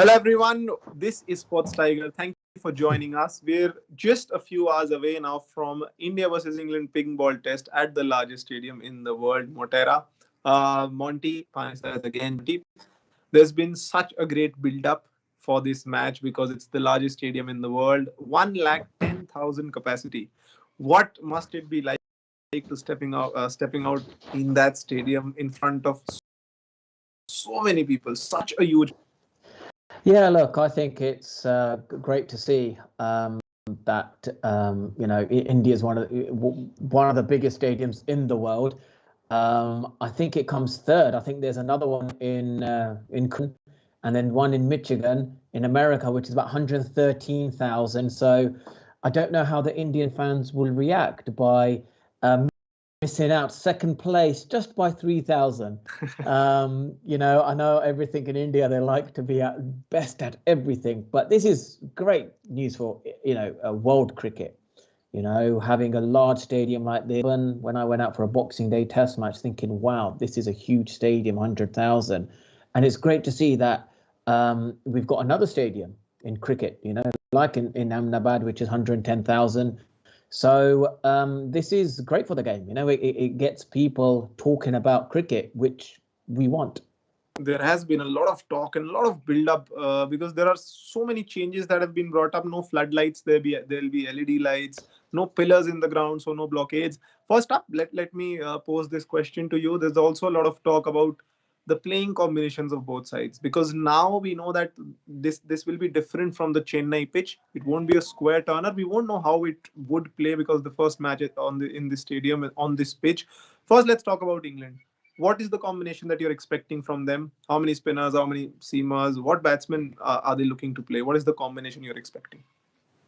Hello, everyone. This is Sports Tiger. Thank you for joining us. We're just a few hours away now from India versus England ping ball test at the largest stadium in the world, Motera. Monty Panesar is again joining us. There's been such a great build-up for this match because it's the largest stadium in the world, 110,000 capacity. What must it be like to stepping out in that stadium in front of so many people, such a huge. Yeah, look, I think it's great to see that India is one of the biggest stadiums in the world. I think it comes third. I think there's another one in and then one in Michigan in America, which is about 113,000. So I don't know how the Indian fans will react by missing out second place just by 3,000. I know everything in India, they like to be at best at everything, but this is great news for, world cricket. Having a large stadium like this. When I went out for a Boxing Day test match, thinking, wow, this is a huge stadium, 100,000. And it's great to see that we've got another stadium in cricket, like in Ahmedabad, which is 110,000. So this is great for the game. It gets people talking about cricket, which we want. There has been a lot of talk and a lot of build up because there are so many changes that have been brought up. No floodlights, there'll be LED lights, no pillars in the ground, so no blockades. First up, let me pose this question to you. There's also a lot of talk about the playing combinations of both sides because now we know that this will be different from the Chennai pitch. It won't be a square turner. We won't know how it would play because the first match in the stadium on this pitch. First, let's talk about England. What is the combination that you're expecting from them? How many spinners, how many seamers, what batsmen are they looking to play? What is the combination you're expecting?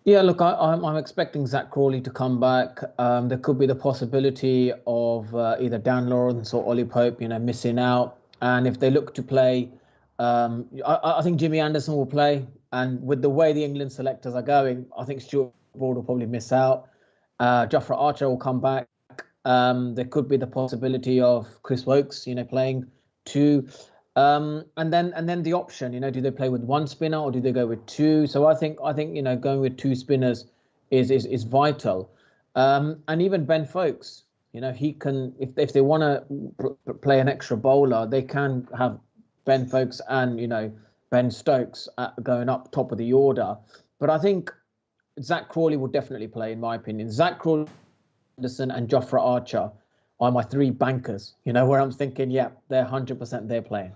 Yeah, look, I'm expecting Zach Crawley to come back. There could be the possibility of either Dan Lawrence or Ollie Pope, missing out. And if they look to play, I think Jimmy Anderson will play. And with the way the England selectors are going, I think Stuart Broad will probably miss out. Jofra Archer will come back. There could be the possibility of Chris Wokes, playing two. And then the option, do they play with one spinner or do they go with two? So I think going with two spinners is vital. And even Ben Foakes, he can, if they want to play an extra bowler, they can have Ben Foakes and Ben Stokes going up top of the order. But I think Zach Crawley will definitely play, in my opinion. Zach Crawley, Anderson, and Jofra Archer are my three bankers. Where I'm thinking, yeah, they're 100% they're playing.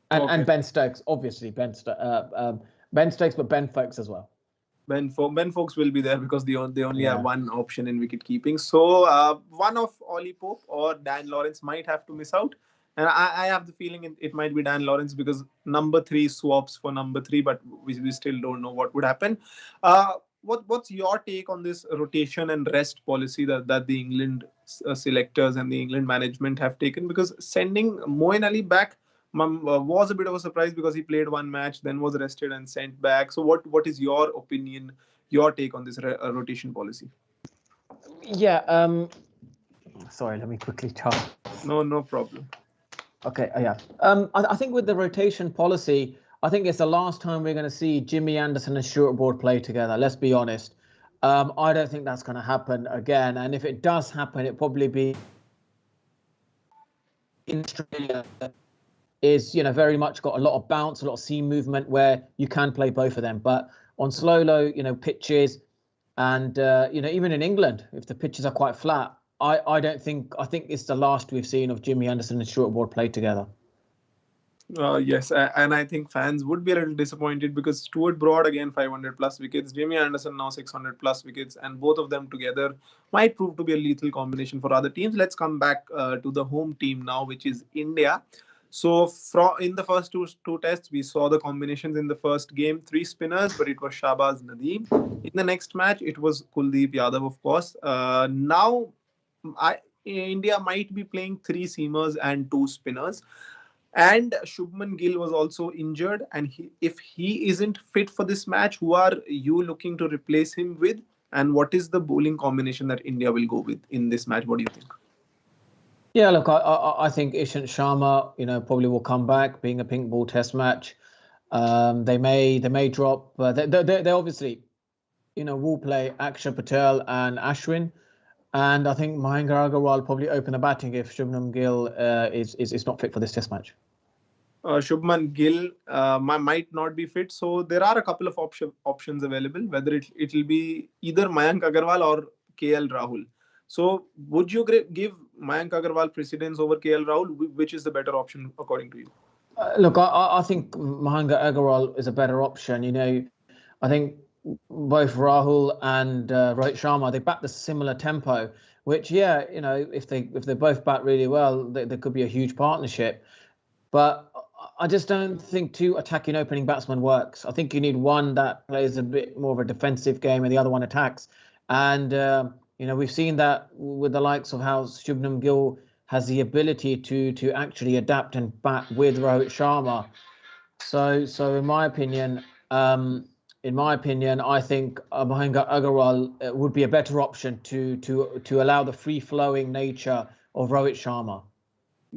And Ben Stokes, obviously Ben Stokes, but Ben Foakes as well. Ben Foakes will be there because they only have one option in wicket keeping. So one of Ollie Pope or Dan Lawrence might have to miss out. And I have the feeling it might be Dan Lawrence because number 3 swaps for number 3, but we still don't know what would happen. What's your take on this rotation and rest policy that the England selectors and the England management have taken? Because sending Moeen Ali back was a bit of a surprise because he played one match, then was rested and sent back. So what is your opinion, your take on this rotation policy? Yeah. Sorry, let me quickly talk. No problem. Okay. Yeah. I think with the rotation policy, I think it's the last time we're going to see Jimmy Anderson and Stuart Broad play together. Let's be honest. I don't think that's going to happen again. And if it does happen, it probably be in Australia. Is very much got a lot of bounce, a lot of seam movement where you can play both of them. But on slow, pitches, and even in England, if the pitches are quite flat, I think it's the last we've seen of Jimmy Anderson and Stuart Broad play together. Yes, and I think fans would be a little disappointed because Stuart Broad again 500 plus wickets, Jimmy Anderson now 600 plus wickets, and both of them together might prove to be a lethal combination for other teams. Let's come back to the home team now, which is India. So in the first two tests, we saw the combinations in the first game, 3 spinners, but it was Shahbaz Nadeem. In the next match, it was Kuldeep Yadav, of course. Now, India might be playing 3 seamers and 2 spinners. And Shubman Gill was also injured. And if he isn't fit for this match, who are you looking to replace him with? And what is the bowling combination that India will go with in this match? What do you think? Yeah, look, I think Ishant Sharma, probably will come back, being a pink ball test match. They may drop. They obviously, will play Axar Patel and Ashwin, and I think Mahinga Agarwal probably open the batting if Shubman Gill is not fit for this Test match. Shubman Gill might not be fit, so there are a couple of options available. Whether it'll be either Mayank Agarwal or KL Rahul. So, would you give Mayank Agarwal precedence over KL Rahul? Which is the better option according to you? Look, I think Mahinga Agarwal is a better option. I think both Rahul and Rohit Sharma, they bat the similar tempo, which, if they both bat really well, there could be a huge partnership. But I just don't think two attacking opening batsmen works. I think you need one that plays a bit more of a defensive game and the other one attacks. And we've seen that with the likes of how Shubman Gill has the ability to actually adapt and bat with Rohit Sharma. So in my opinion, I think Mahinga Agarwal would be a better option to allow the free flowing nature of Rohit Sharma.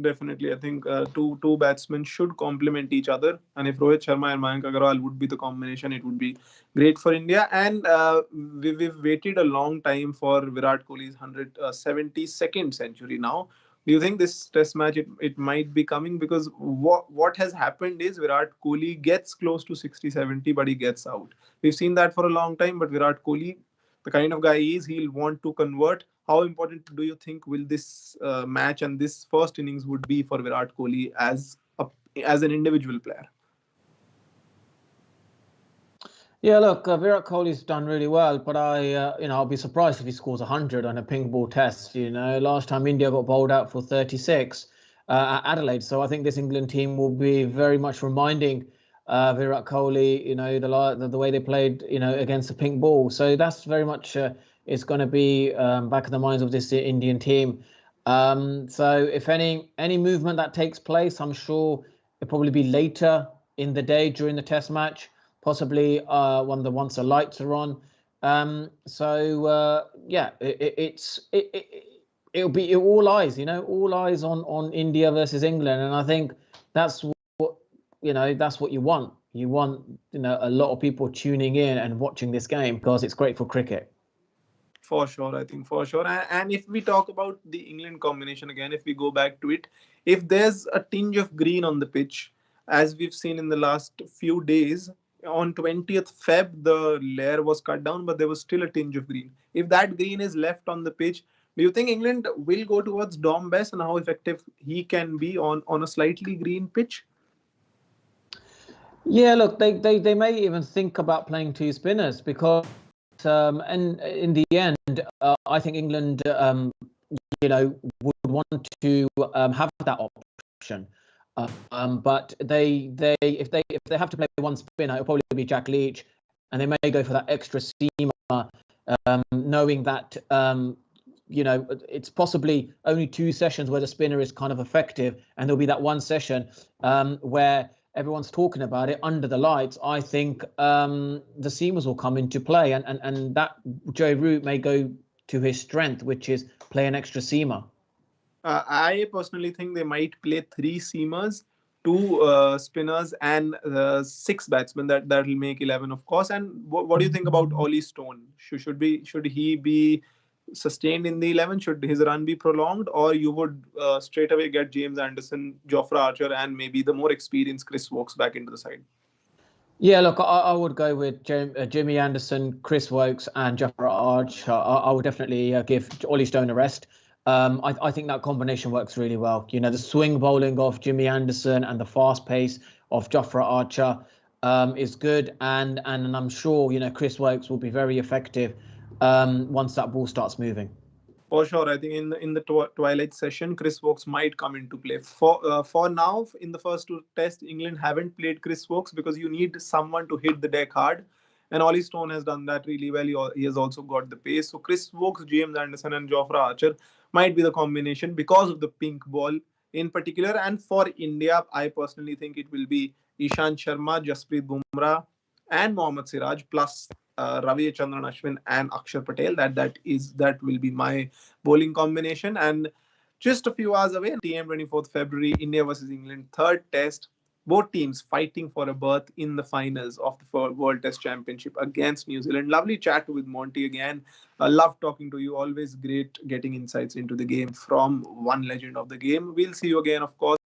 Definitely, I think two batsmen should complement each other, and if Rohit Sharma and Mayank Agarwal would be the combination, it would be great for India. And we've waited a long time for Virat Kohli's 172nd century now. Do you think this Test match it might be coming? Because what has happened is Virat Kohli gets close to 60, 70, but he gets out. We've seen that for a long time, but Virat Kohli, the kind of guy he is, he'll want to convert. How important do you think will this match and this first innings would be for Virat Kohli as an individual player? Yeah, look, Virat Kohli's done really well, but I'll be surprised if he scores 100 on a pink ball Test. Last time India got bowled out for 36 at Adelaide, so I think this England team will be very much reminding Virat Kohli, the way they played, against the pink ball. So that's very much it's going to be back in the minds of this Indian team. So if any movement that takes place, I'm sure it'll probably be later in the day during the Test match, possibly once the lights are on. It'll be all eyes, all eyes on India versus England, and I think that's what you want. You want a lot of people tuning in and watching this game because it's great for cricket. For sure, I think for sure. And if we talk about the England combination again, if we go back to it, if there's a tinge of green on the pitch, as we've seen in the last few days, on 20th Feb, the layer was cut down, but there was still a tinge of green. If that green is left on the pitch, do you think England will go towards Dom Bess and how effective he can be on a slightly green pitch? Yeah, look, they may even think about playing two spinners because, and in the end, I think England, would want to have that option. But if they have to play one spinner, it'll probably be Jack Leach, and they may go for that extra seamer, knowing that it's possibly only two sessions where the spinner is kind of effective, and there'll be that one session where everyone's talking about it under the lights. I think the seamers will come into play, and that Joe Root may go to his strength, which is play an extra seamer. I personally think they might play three seamers, two spinners, and six batsmen. That will make 11, of course. And what do you think about Ollie Stone? Should he be sustained in the 11? Should his run be prolonged, or you would straight away get James Anderson, Jofra Archer, and maybe the more experienced Chris Woakes back into the side? Yeah, look, I would go with Jimmy Anderson, Chris Woakes, and Jofra Archer. I would definitely give Ollie Stone a rest. I think that combination works really well. The swing bowling of Jimmy Anderson and the fast pace of Jofra Archer is good, and I'm sure Chris Woakes will be very effective once that ball starts moving. For sure, I think in the twilight session, Chris Woakes might come into play. For now, in the first two tests, England haven't played Chris Woakes because you need someone to hit the deck hard, and Ollie Stone has done that really well. He has also got the pace. So Chris Woakes, James Anderson, and Jofra Archer might be the combination because of the pink ball in particular. And for India, I personally think it will be Ishant Sharma, Jasprit Bumrah, and Mohammad Siraj plus Ravi, Chandran, Ashwin, and Akshar Patel. That will be my bowling combination. And just a few hours away, TM 24th February, India versus England, third test. both teams fighting for a berth in the finals of the World Test Championship against New Zealand. Lovely chat with Monty again. Love talking to you. Always great getting insights into the game from one legend of the game. We'll see you again, of course.